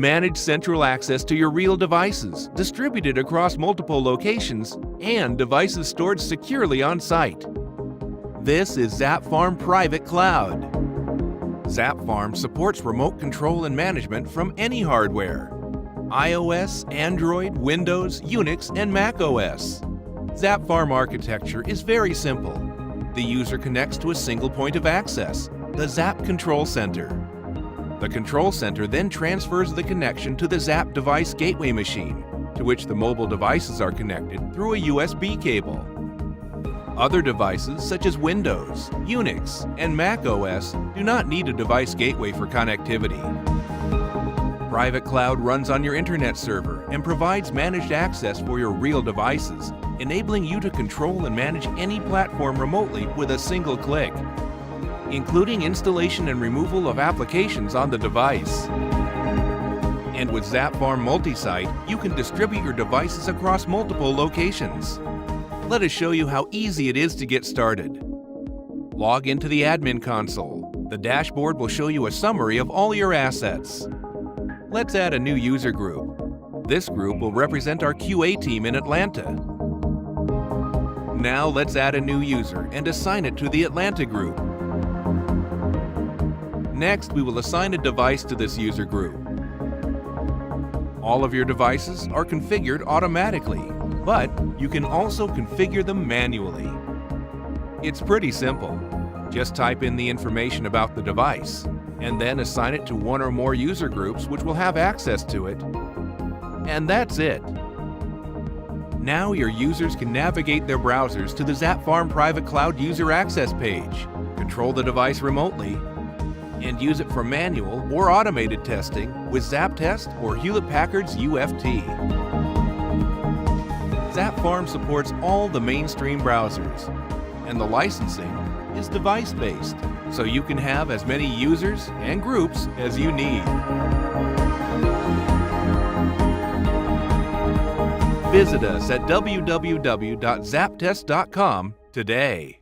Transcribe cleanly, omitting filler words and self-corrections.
Manage central access to your real devices, distributed across multiple locations, and devices stored securely on site. This is ZAPFARM Private Cloud. ZAPFARM supports remote control and management from any hardware: iOS, Android, Windows, Unix, and Mac OS. ZAPFARM architecture is very simple. The user connects to a single point of access, the ZAP Control Center. The Control Center then transfers the connection to the ZAP device gateway machine, to which the mobile devices are connected through a USB cable. Other devices such as Windows, Unix, and Mac OS do not need a device gateway for connectivity. Private Cloud runs on your internet server and provides managed access for your real devices, enabling you to control and manage any platform remotely with a single click, including installation and removal of applications on the device. And with ZAPFARM Multi-Site, you can distribute your devices across multiple locations. Let us show you how easy it is to get started. Log into the admin console. The dashboard will show you a summary of all your assets. Let's add a new user group. This group will represent our QA team in Atlanta. Now let's add a new user and assign it to the Atlanta group. Next, we will assign a device to this user group. All of your devices are configured automatically, but you can also configure them manually. It's pretty simple. Just type in the information about the device, and then assign it to one or more user groups which will have access to it. And that's it. Now your users can navigate their browsers to the ZAPFARM Private Cloud User Access page, control the device remotely, and use it for manual or automated testing with ZAPTEST or Hewlett-Packard's UFT. ZAPFARM supports all the mainstream browsers, and the licensing is device-based, so you can have as many users and groups as you need. Visit us at www.zaptest.com today.